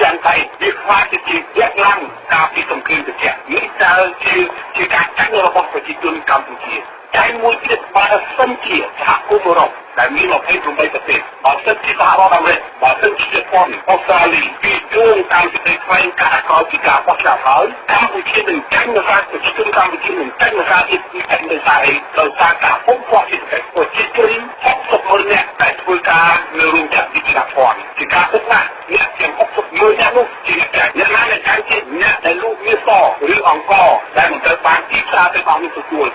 ចាំតែវាខ្លាចជាយក្សឡើងតាមពីសង្គ្រាមត្រជាក់នេះតើជាការចាញ់របស់ប្រជាជនកម្ពុជាចាញ់មួយទៀតបើសិនជាសហគមន៍អឺរ៉ុបដែលមាន28ប្រទេសបើសិនជាសហរដ្ឋអាមេរិកបើសិនជាជប៉ុនអូស្ត្រាលីពីជួងតាមសេចក្តីថ្លែងការណ៍ក្រោយពីការបោះឆ្នោតហើយកម្ពុជានឹងចាញ់នៅសារប្រជាជនកម្ពុជានឹងចាញ់នៅសារទៀតចាញ់នៅសារអីដោយសារការពុំខ្វះសេដ្ឋកិច្ចប្រជាជន60,000នាក់ដែលធ្វើការនៅរោងចក្រទីផ្សារភ័ណ្ឌជាការពុកណាស់អ្នកទាំង60,000នាក់នោះជាអ្នកចាញ់អ្នកណាដែលចាញ់ជាអ្នកដែលលូកមាសឬអង្គដែលមិនត្រូវបានទីផ្សារទៅបានទទួល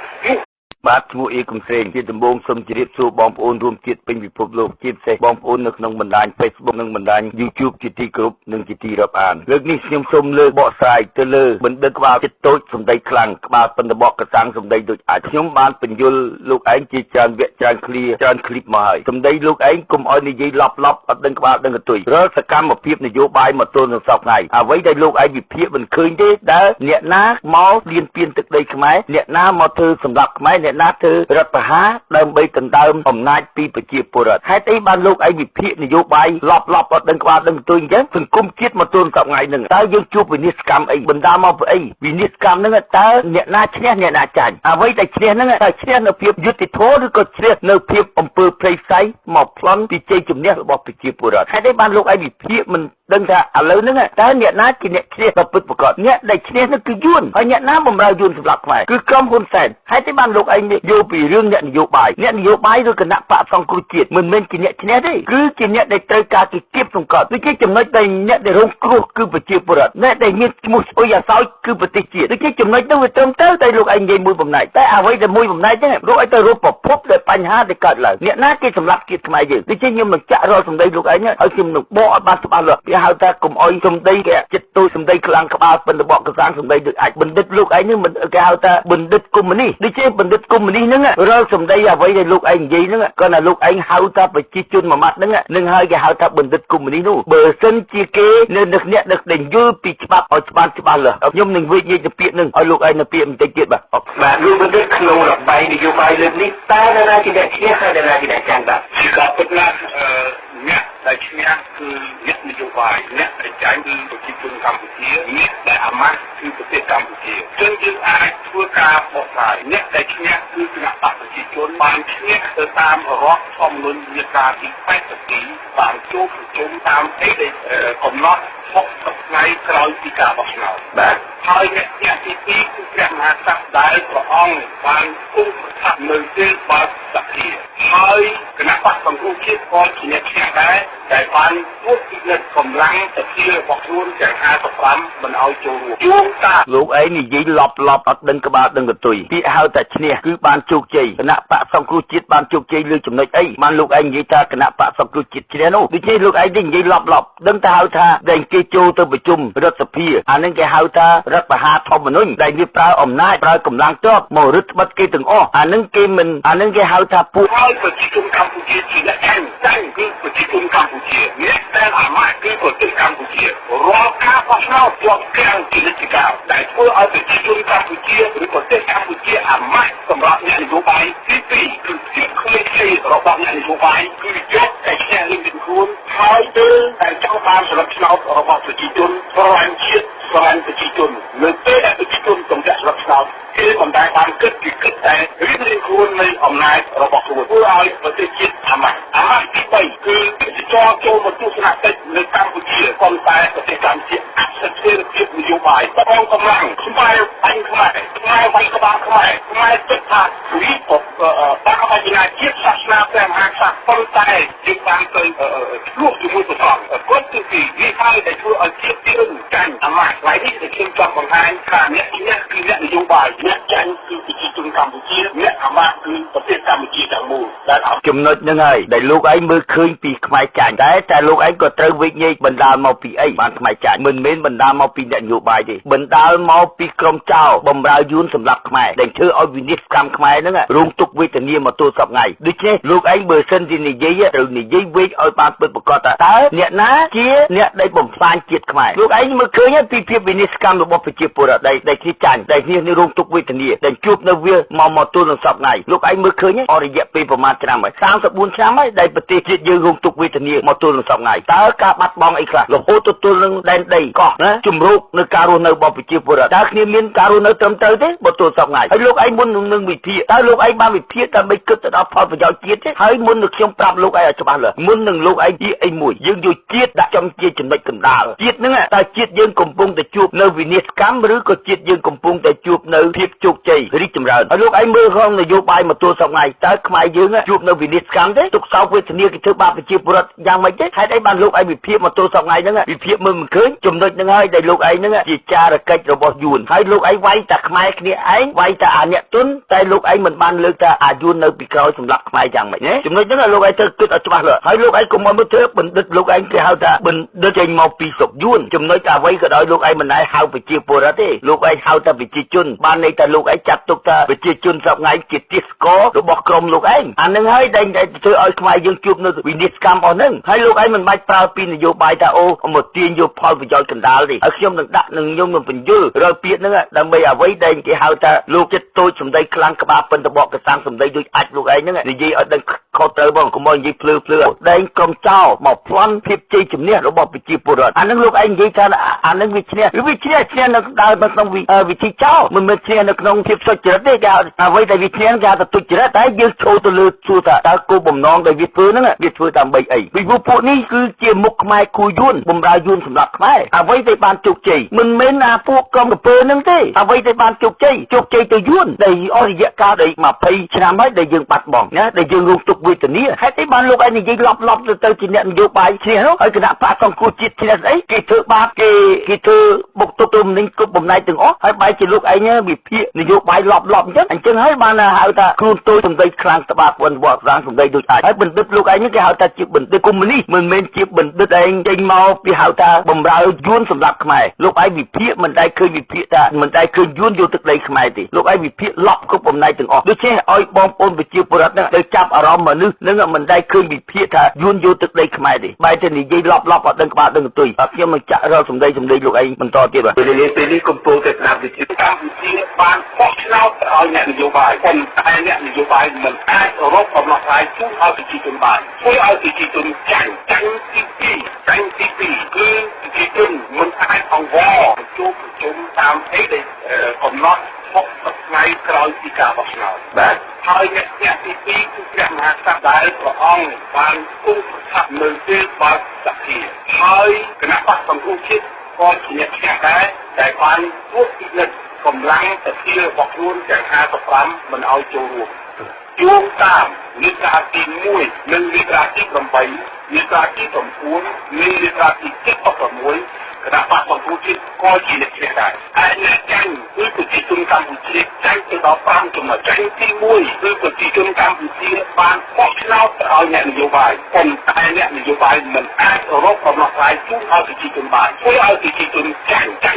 បាទឈ្មោះអៀកុំសេងជាដំបូងសូមជម្រាបសួរបងប្អូនរួមជាតិពេញពិភពលោកជាពិសេសបងប្អូននៅក្នុងបណ្ដាញ Facebook និងបណ្ដាញ YouTube ជាទីគោរពនិងជាទីរាប់អានលើកនេះខ្ញុំសូមលើកបកស្រាយទៅលើបណ្ឌិតក្បាលចិត្តតូចសម្ដីខ្លាំងក្បាលប៉ុនដបកកសាំងសម្ដីដូចអាចខ្ញុំបានបញ្យល់លោកឯងជាច្រើនវគ្គច្រើនឃ្លាច្រើនคลิปមកហើយសម្ដីលោកឯងកុំឲ្យនិយាយឡប់អត់ដឹងក្បាលដឹងកតុយរាល់សកម្មភាពនយោបាយមកទល់នឹងសពថ្ងៃអ្វីដែលលោកឯងវិភាគមិនឃើញទេដែលអ្នកណាមកលៀនពៀនទឹកដីខ្មែរអ្នកណាមកធ្វើសម្រាប់ខ្មែរអ្នកណាធ្វើរដ្ឋប្រហារដើម្បីដណ្ដើមអំណាចពីប្រជាពលរដ្ឋហេតុអីបានលោកឯងវិភាគនយោបាយឡប់អត់ដឹងក្បាលដឹងទុយអញ្ចឹងសង្គមជាតិមកទល់សប្តាហ៍ថ្ងៃហ្នឹងតើយើងជួបវិនិច្ឆ័យកម្មអីបណ្ដាមកពីអីវិនិច្ឆ័យកម្មហ្នឹងតើអ្នកណាឈ្នះអ្នកណាចាញ់អ្វីដែលឈ្នះហ្នឹងតើឈ្នះនៅភាពយុត្តិធម៌ឬក៏ឈ្នះនៅភាពអំពើព្រៃផ្សៃមកប្លន់ពីជ័យជំនះរបស់ប្រជាពលរដ្ឋហេតុអីបានលោកឯងវិភាគមិនដឹងថាឥឡូវហ្នឹងតើអ្នកណាជាអ្នកឈ្នះដ៏ពិតប្រាកដអ្នកដែលឈ្នះនោះគឺយួនហើយអ្នកណាបំរើយួនសម្រាប់ខ្មែរគឺក្រុមហ៊ុនសែនហេតុអីបានលោកឯង ទេយកពីរឿងអ្នកនយោបាយឬគណៈបកសង្គ្រោះជាតិមិនមែនជាអ្នកឈ្នះទេគឺជាអ្នកដែលត្រូវការគេគៀបសង្កត់ដូចជាចំណុចដែលអ្នកដែលរងគ្រោះគឺប្រជាពលរដ្ឋអ្នកដែលមានឈ្មោះស្អុយអាសោចគឺប្រទេសជាតិដូចជាចំណុចនោះវាត្រឹមត្រូវតែលោកឯងនិយាយមួយបំណែកតែអ្វីដែលមួយបំណែកហ្នឹងលោកឲ្យទៅរកប្រភពដែលបញ្ហាដែលកើតឡើងអ្នកណាគេសម្លាប់ជាតិខ្មែរយើងដូចជាខ្ញុំនឹងចាក់រាល់សម្ដីលោកឯងហើយខ្ញុំនឹងបកឲ្យបានច្បាស់លាស់គេហៅថាកុំអុយសម្ដីគេចិត្តទូចសម្ដីខ្លាំងក្បាលពិនបកកសាងសម្ដីដូចអាចបណ្ឌិតលោកឯងហ្នឹងមិនគេហៅថាបណ្ឌិតកុម្មុយនីសដូចជាបណ្ឌិតកុម្មុយនីសហ្នឹងរាល់សម្ដីអ្វីដែលលោកឯងនិយាយហ្នឹងគាត់ថាលោកឯងហៅថាប្រជាជនមួយម៉ាត់ហ្នឹងនឹងហើយគេហៅថាបណ្ឌិតកុម្មុយនីសនោះបើសិនជាគេនៅអ្នកដែលយល់ពីច្បាប់ឲ្យច្បាស់លាស់ខ្ញុំនឹងវិនិច្ឆ័យទៅពាក្យហ្នឹងឲ្យលោកឯងនៅពាក្យបន្តិចទៀតបាទលោកបណ្ឌិតក្នុងរបាយនយោបាយលើកនេះតើនរណាជាអ្នកឈ្នះហើយនរណាជាអ្នកចាញ់បាទជាការពិតណាស់អ្នកដែលឈ្នះគឺអ្នកនយោបាយអ្នកដែលចាញ់គឺប្រជាជនកម្ពុជាអ្នកដែលអាម៉ាស់គឺប្រទេសកម្ពុជាចឹងយើងអាចធ្វើការបកស្រាយអ្នកដែលឈ្នះគឺគណៈបកប្រជាជនបានឈ្នះទៅតាមរដ្ឋធម្មនុញ្ញមាត្រាទី82បានជួបប្រជុំតាមអីដែលកំណត់60ថ្ងៃក្រោយពីការបោះឆ្នោតបាទហើយអ្នកទី2គឺព្រះមហាក្សត្រដែលព្រះអង្គបានគង់ប្រថាប់នៅពេលបើកសភាហើយគណៈបកសង្គ្រោះជាតិក៏ជាអ្នកឈ្នះដែរតែបានពុះពិនិត្យកម្លាំងសភារបស់ខ្លួនទាំង55មិនឲ្យចូលរួមជួងតាលោកឯងនិយាយលប់អត់ដឹងក្បាលដឹងកន្ទុយពាក្យហៅតែឈ្នះគឺបានជោគជ័យគណៈបកសង្គ្រោះជាតិបានជោគជ័យលើចំណុចអីបានលោកឯងនិយាយថាគណៈបកសង្គ្រោះជាតិឈ្នះនោះដូចនេះលោកឯងនិយាយលប់ដឹងថាហៅថាដែលគេចូលទៅប្រជុំរដ្ឋសភាអានឹងគេហៅថារដ្ឋបហាធម្មនុញ្ញដែលវាប្រើអំណាចប្រើកម្លាំងទ័ពមករឹតបន្តឹងគេទាំងអស់អានឹងគេមិនអានឹងគេហៅថាពួកហើយប្រជាជនកម្ពុជាជាអ្នកចាញ់គឺប្រជាជនកម្ពុជាអ្នកដែលអាម៉ាស់គឺប្រទេសកម្ពុជារាល់ការបោះឆ្នោតជាប់គាំងជានិច្ចកាលដែលធ្វើឲ្យប្រជាជនកម្ពុជាឬប្រទេសកម្ពុជាអាម៉ាស់សម្រាប់អ្នកនយោបាយទី2គឺភាពគ្មានខ្លារបស់អ្នកនយោបាយគឺយកតែឈ្នះលេងខ្លួនហើយតែចង់បានសម្រាប់ឆ្នោតរបស់ប្រជាជនស្រឡាញ់ជាតិស្រឡាញ់ប្រជាជននៅពេលដែលប្រជាជនសម្រាប់ឆ្នោតគេមិនដែលបានគិតតែរៀបរៀងខ្លួននៃអំណាចរបស់ខ្លួនធ្វើឲ្យប្រទេសជាតិអាម៉ាស់ទី3គឺទេសចរចូលមកទស្សនកិច្ចនៅកម្ពុជាប៉ុន្តែប្រទេសកម្ពុជាអសិទ្ធិភាពនយោបាយបងកម្លាំងខ្មែរបាញ់ខ្មែរវាយក្បាលខ្មែរទឹកថាវិបបាក់បញ្ញាជាតិសាសនាព្រះមហាក្សត្រប៉ុន្តែជាបានទៅឆ្លោះជាមួយប្រទេសគាត់គឺវាហើយដែលធ្វើឲ្យជាតិយើងចាញ់អាម៉ាស់ហើយនេះគឺខ្ញុំចង់បង្ហាញថាអ្នកឈ្នះគឺអ្នកនយោបាយអ្នកចាញ់គឺប្រជាជនកម្ពុជាអ្នកអាម៉ាស់គឺប្រទេសកម្ពុជាទាំងមូលដែលចំណុចហ្នឹងហើយដែលលោកឯងមើលឃើញពីខ្មែរចាញ់តែលោកឯងក៏ត្រូវវិនិច្ឆ័យបណ្ដាលមកពីអីបានខ្មែរចាញ់មិនមែនបណ្ដាលមកពីអ្នកនយោបាយទេបណ្ដាលមកពីក្រុមចៅបំរើយួនសម្រាប់ខ្មែរដែលធ្វើឲ្យវិនិច្ឆ័យកម្មខ្មែរហ្នឹងរងទុក្ខវេទនាមកទល់សពថ្ងៃដូច្នេះលោកឯងបើសិនជានិយាយត្រូវនិយាយវែងឲ្យបានពិតប្រាកដតើអ្នកណាជាអ្នកដែលបំផ្លាញជាតិខ្មែរលោកឯងមើលឃើញពីភាពវិនិច្ឆ័យកម្មរបស់ប្រជាពលរដ្ឋដែលគេចាញ់ដែលគ្នារងទុក្ខវេទនាដែលជួបនៅវាមកទល់នឹងសពថ្ងៃលោកឯងមើលឃើញអររយៈពេលប្រមាណឆ្នាំហើយ34ឆ្នាំហើយដែលប្រទេសជាតិយើងរងទុក្ខវេទនាមកទល់នឹងសពថ្ងៃតើការបាត់បង់អីខ្លះរហូតទល់នឹងដែនដីកោះណាជំរុកនៅការរស់នៅរបស់ប្រជាពលរដ្ឋតើគ្នាមានការរស់នៅត្រឹមត្រូវទេបើទល់សពថ្ងៃហើយលោកឯងមុននឹងវិភាគតើលោកឯងបានវិភាគដើម្បីគិតទៅដល់ផលប្រយោជន៍ជាតិទេហើយមុននឹងខ្ញុំប្រាប់លោកឯងឲ្យច្បាស់លាស់មុននឹងលោកឯងនិយាយអីមួយយើងយកជាតិដាក់ចំជាចំណុចកណ្ដាលជាតិហ្នឹងតើជាតិយើងកំពុងតែជួបនៅវិនិច្ឆ័យកម្មឬក៏ជាតិយើងកំពុងតែជួបនៅភាពជោគជ័យរីកចម្រើនហើយលោកឯងមើលក្នុងនយោបាយមកទល់សពថ្ងៃតើខ្មែរយើងជួបនៅវិនិច្ឆ័យកម្មទេទុកសោកវេទនាគេធ្វើបាបប្រជាពលរដ្ឋយ៉ាងម៉េចទេហេតុអីបានលោកឯងវិភាគមកទល់សពថ្ងៃហ្នឹងវិភាគមើលមិនឃើញចំណុចហ្នឹងហើយដែលលោកឯងហ្នឹងជាចារកិច្ចរបស់យួនហើយលោកឯងវាយតែខ្មែរគ្នាឯងវាយតែអាអ្នកទុនតែលោកឯងមិនបានលើកថាអាយួននៅពីក្រោយសម្រាប់ខ្មែរយ៉ាងម៉េចណាចំណុចហ្នឹងលោកឯងត្រូវគិតឲ្យច្បាស់លាស់ហើយលោកឯងកុំមកធ្វើបណ្ឌិតលោកឯងគេហៅថាបណ្ឌិតចេញមកពីស្រុកយួនចំណុចអ្វីក៏ដោយលោកឯងមិនដែលហៅប្រជាពលរដ្ឋទេលោកឯងហៅតែប្រជាជនបានន័យថាលោកឯងចាត់ទុកថាប្រជាជនសពថ្ងៃជាទាសកររបស់ក្រុមលោកឯងអានឹងហើយដែលធ្វើឲ្យខ្មែរយើងជួបនៅវិនិច្ឆ័យកម្មអស់ហ្នឹងហើយលោកឯងមិនបាច់ប្រើពីនយោបាយថាអូមកទាញយកផលប្រយោជន៍កណ្ដាលទេហើយខ្ញុំនឹងដាក់នឹងខ្ញុំនឹងបញ្យល់រាល់ពាក្យហ្នឹងដើម្បីអ្វីដែលគេហៅថាលោកចិត្តតូចសម្ដីខ្លាំងក្បាលពិនតបកកសាំងសម្ដីដូចអាចលោកឯងហ្នឹងនិយាយឲ្យដឹងខុសត្រូវបងកុំមកនិយាយភ្លឺដែងក្រុមចោលមកប្លន់ភាពជ័យជំនះរបស់ប្រជាពលរដ្ឋអានឹងលោកឯងនិយាយថាអានឹងវាឈ្នះឬវាឈ្នះនៅដើរនៅក្នុងវិធីចោលមិនមែនឈ្នះនៅក្នុងភាពសុច ចរិតទេគេហៅអ្វីដែលវាឈ្នះគេហៅថាទុច្ចរិតតែយើងចូលទៅលើសួរថាតើគោលបំណងដែលវាធ្វើហ្នឹងវាធ្វើដើម្បីអីពីព្រោះពួកនេះគឺជាមុខខ្មែរគូយួនបំរើយួនសម្រាប់ខ្មែរអ្វីដែលបានជោគជ័យមិនមែនពួកក្រុមកំពើហ្នឹងទេអ្វីដែលបានជោគជ័យទៅយួនដែលអស់រយៈកាលដល់20ឆ្នាំហើយដែលយើងបាត់បង់ណាដែលយើងរងទុក្ខវេទនាហេតុអីបានលោកឯងនិយាយលប់ទៅជាអ្នកនយោបាយឈ្នះនោះហើយគណៈបកសង្គ្រោះជាតិឈ្នះស្អីគេធ្វើបាបគេធ្វើបុកទុកទៅមិនគ្រប់បំណែកទាំងអស់ហើយបែរជាលោកឯងវិភាគនយោបាយលប់អញ្ចឹងហើយបានហៅថាខ្លួនតូចសម្ដីខ្លាំងក្បាលប៉ុនវត្តស្រាងសម្ដីដូចអាចហើយបណ្ឌិតលោកឯងគេហៅថាជាបណ្ឌិតកុម្មុយនីសមិនមែនជាបណ្ឌិតឯងចេញមកពីហៅថាបំរើយួនសម្រាប់ខ្មែរលោកឯងវិភាគមិនដែលឃើញវិភាគថាមិនដែលឃើញយួនយកទឹកដីខ្មែរទេលោកឯងវិភាគលប់គ្រប់បំណែកទាំងអស់ដូច្នេះឲ្យបងប្អូនប្រជាពលរដ្ឋហ្នឹងទៅចាប់អារម្មណ៍មនុស្សនឹងមិនដែលឃើញវិភាគថាយួនយកទឹកដីខ្មែរទេបែរទៅនិយាយលប់អត់ដឹងក្បាលដឹងកន្ទុយខ្ញុំនឹងចាក់រកសម្ដីលោកឯងបន្តទៀតបាទពេលនេះកំពុងតែស្ដាប់វិទ្យុកម្ពុជាបានបោះឆ្នោតឲ្យអ្នកនយោបាយប៉ុន្តែអ្នកនយោបាយមិនអាចរកកំណត់ថ្លៃជូនឲ្យប្រជាជនបានធ្វើឲ្យប្រជាជនចាញ់ទី2គឺប្រជាជនមិនអាចអង្វរជួបប្រជុំតាមអីដែលកំណត់60ថ្ងៃក្រោយពីការបោះឆ្នោតបាទហើយអ្នកទី2គឺព្រះមហាក្សត្រដែលព្រះអង្គបានគង់ប្រថាប់នៅពេលបើកសភាហើយគណៈបកសង្គ្រោះជាតិក៏ជាអ្នកឈ្នះដែរដែលបានរួបពិនិត្យកម្លាំងសភារបស់ខ្លួនទាំង55មិនឲ្យចូលរួមយោងតាមមាត្រាទី1និងមាត្រាទី8មាត្រាទី9និងមាត្រាទី76គណៈបកសង្គ្រោះជាតិក៏ជាអ្នកឈ្នះដែរហើយអ្នកចាញ់គឺប្រជាជនកម្ពុជាចាញ់ទៅដល់5ចំណុចចាញ់ទី1គឺប្រជាជនកម្ពុជាបានបោះឆ្នោតឲ្យអ្នកនយោបាយប៉ុន្តែអ្នកនយោបាយមិនអាចរកកំណត់ថ្លៃជូនឲ្យប្រជាជនបានធ្វើឲ្យប្រជាជនចាញ់ទី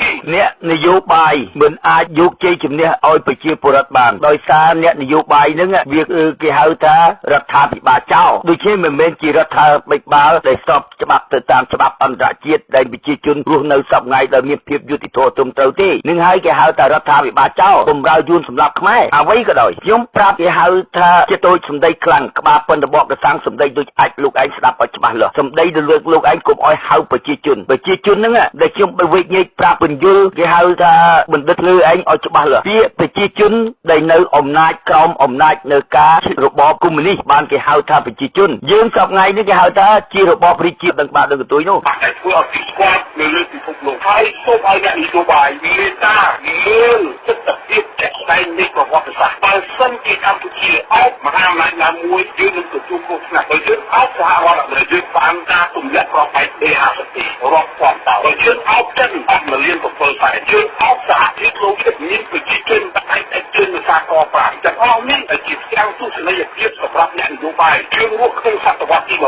2អ្នកនយោបាយមិនអាចយកជ័យជំនះឲ្យប្រជាពលរដ្ឋបានដោយសារអ្នកនយោបាយហ្នឹងវាគេហៅថារដ្ឋាភិបាលចោលដូច្នេះមិនមែនជារដ្ឋាភិបាលដែលស្របច្បាប់ទៅតាមច្បាប់អន្តរជាតិដែលប្រជាជនរស់នៅសពថ្ងៃដោយមានភាពយុត្តិធម៌ត្រឹមត្រូវទេនឹងហើយគេហៅថារដ្ឋាភិបាលចោលបំរើយួនសម្រាប់ខ្មែរអ្វីក៏ដោយខ្ញុំប្រាប់គេហៅថាជាតូចសម្ដីខ្លាំងក្បាលប៉ុនរបបកសាំងសម្ដីដូចអាចលោកឯងស្ដាប់ឲ្យច្បាស់លាស់សម្ដីទៅលោកឯងកុំឲ្យហៅប្រជាជនហ្នឹងដែលខ្ញុំទៅវិនិច្ឆ័យប្រាប់បញ្យលគេហៅថាបណ្ឌិតលើឯងឲ្យច្បាស់លាស់ពីប្រជាជនដែលនៅអំណាចក្រោមអំណាចនៅការរបបកុម្មុយនីសបានគេហៅថាប្រជាជនយើងសប្តាហ៍ថ្ងៃនេះគេហៅថាជារបបរាជាដឹងបាក់ដឹងកន្ទុយនោះតែធ្វើឲ្យពីស្គាល់នៅលើពិភពលោកហើយសូមឲ្យអ្នកនយោបាយមេត្តាមើលទស្សនវិជ្ជាជាក់ស្ដែងនៃប្រវត្តិសាស្ត្របើសិនជាកម្ពុជាអោបមហាអំណាចណាមួយយើងនឹងទទួលគ្រោះថ្នាក់បើយើងអោបសហរដ្ឋអាមេរិកយើងបានការទម្លាក់ប្របែកD50រាប់ពាន់តោបើយើងអោបចិនអស់1លាន7សែនយើងអោបសហភាពលោកជាតិមានប្រជាជនតែឯកជននៅសាកល5ទាំងអស់នេះជាផ្ទាំងទស្សនីយភាពសម្រាប់អ្នកនយោបាយយើងរស់ក្នុងសតវត្សទី21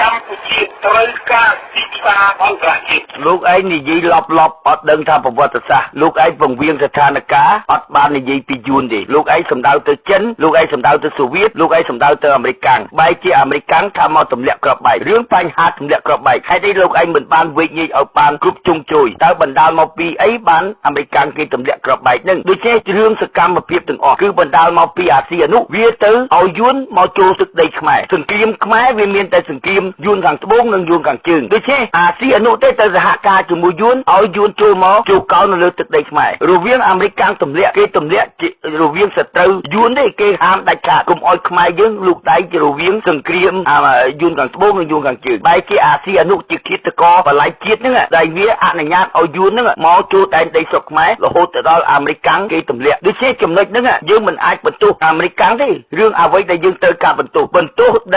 កម្ពុជាត្រូវការទីផ្សារអន្តរជាតិលោកឯងនិយាយលប់អត់ដឹងថាប្រវត្តិសាស្ត្រលោកឯងពង្រៀងស្ថានភាពអត់បាននិយាយពីយួនទេលោកឯងសំដៅទៅចិនលោកឯងសំដៅទៅសូវៀតលោកឯងសំដៅទៅអាមេរិកបែរជាអាមេរិកថាមកទម្លាក់គ្រាប់បែករឿងបញ្ហាទម្លាក់គ្រាប់បែកហេតុអីលោកឯងមិនបានវិនិច្ឆ័យឲ្យបានគ្រប់ជ្រុងជ្រោយតើបណ្ដាលមកពីអីបានអាមេរិកគេទម្លាក់គ្រាប់បែកនឹងដូច្នេះរឿងសកម្មភាពទាំងអស់គឺបណ្ដាលមកពីអាស៊ីអានុវាទៅឲ្យយួនមកចូលទឹកដីខ្មែរសង្គ្រាមខ្មែរវាមានតែសង្គ្រាមយួនខាងត្បូងនិងយួនខាងជើងដូច្នេះអាស៊ីអនុទេទៅសហការជាមួយយួនឲ្យយួនចូលមកចូលកោននៅលើទឹកដីខ្មែររវាងអាមេរិកទម្លាក់គេទម្លាក់រវាងសត្រូវយួនទេគេហាមដាច់ខាតកុំឲ្យខ្មែរយើងលូកដៃរវាងសង្គ្រាមយួនខាងត្បូងនិងយួនខាងជើងបែរជាអាស៊ីអនុជាឃាតករបល្ល័យជាតិហ្នឹងដែលវាអនុញ្ញាតឲ្យយួនហ្នឹងមកចូលដែនដីស្រុកខ្មែររហូតទៅដល់អាមេរិកគេទម្លាក់ដូច្នេះចំណុចហ្នឹងយើងមិនអាចបន្ទោសអាមេរិកទេរឿងអ្វីដែលយើងត្រូវការបន្ទោស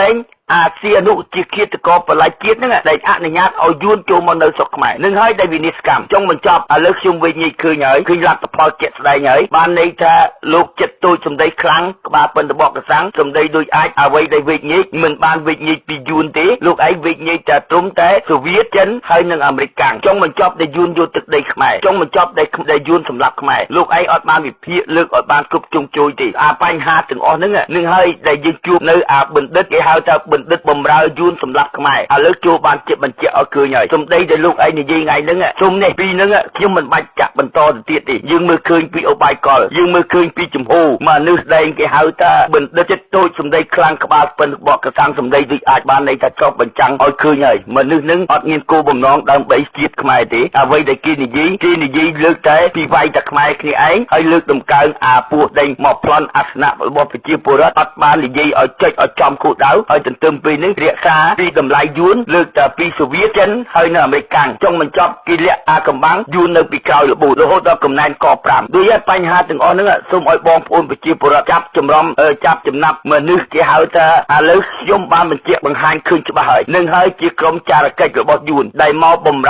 ដែងអាស៊ីអនុជាឃាតករបល្ល័យជាតិហ្នឹងដែលអនុញ្ញាតឲ្យយួនចូលមកនៅស្រុកខ្មែរនឹងហើយដែលវិនិច្ឆ័យកម្មចុងបញ្ចប់ឥឡូវខ្ញុំវិនិច្ឆ័យឃើញហើយឃើញលទ្ធផលជាក់ស្ដែងហើយបានន័យថាលោកចិត្តតូចសម្ដីខ្លាំងក្បាលប៉ុនរបបកសាំងសម្ដីដូចអាចអ្វីដែលវិនិច្ឆ័យមិនបានវិនិច្ឆ័យពីយួនទេលោកឯងវិនិច្ឆ័យតែត្រឹមតែសូវៀតចិនហើយនិងអាមេរិកចុងបញ្ចប់ដែលយួនយកទឹកដីខ្មែរចុងបញ្ចប់ដែលយួនសម្លាប់ខ្មែរលោកឯងអត់បានវិភាគលើកឲ្យបានគ្រប់ជ្រុងជ្រោយទេបញ្ហាទាំងអស់ហ្នឹងនឹងហើយដែលយើងជួបនៅបណ្ឌិតគេហៅថាបណ្ បណ្ឌិតបំរើយួនសម្រាប់ខ្មែរឥឡូវចូលបានជាបញ្ជាក់ឲ្យឃើញហើយសម្ដីដែលលោកឯងនិយាយថ្ងៃហ្នឹងជុំនេះពីហ្នឹងខ្ញុំមិនបាច់ចាក់បន្តទៅទៀតទេយើងមើលឃើញពីអបាយកលយើងមើលឃើញពីចំហមនុស្សដែលគេហៅថាបណ្ឌិតចិត្តតូចសម្ដីខ្លាំងក្បាលពិនរបស់កសាងសម្ដីដូចអាចបានន័យថាចប់បញ្ចាំងឲ្យឃើញហើយមនុស្សហ្នឹងអត់មានគោលបំណងដើម្បីជាតិខ្មែរទេអ្វីដែលគេនិយាយលើកតែពីវាយតែខ្មែរគ្នាឯងហើយលើកដំកើងអាពួកដេញមកប្លន់អាសនៈរបស់ប្រជាពលរដ្ឋអត់បាននិយាយឲ្យចុចឲ្យចំគោលដៅហើយទន្ទឹមពេលនេះរក្សាពីតម្លៃយួនលើកតែពីសូវៀតចិនហើយនៅអាមេរិកកាំងចង់បញ្ចប់គេលាក់អាកំបាំងយួននៅពីក្រោយរបូតរហូតដល់កំណែនក5ដូចបញ្ហាទាំងអស់ហ្នឹងសូមឲ្យបងប្អូនប្រជាពលរដ្ឋចាប់ចម្នាប់មនុស្សគេហៅថាឥឡូវខ្ញុំបានបញ្ជាក់បង្ហាញឃើញច្បាស់ហើយនឹងហើយជាក្រុមចារកិច្ចរបស់យួនដែលមកបំរើ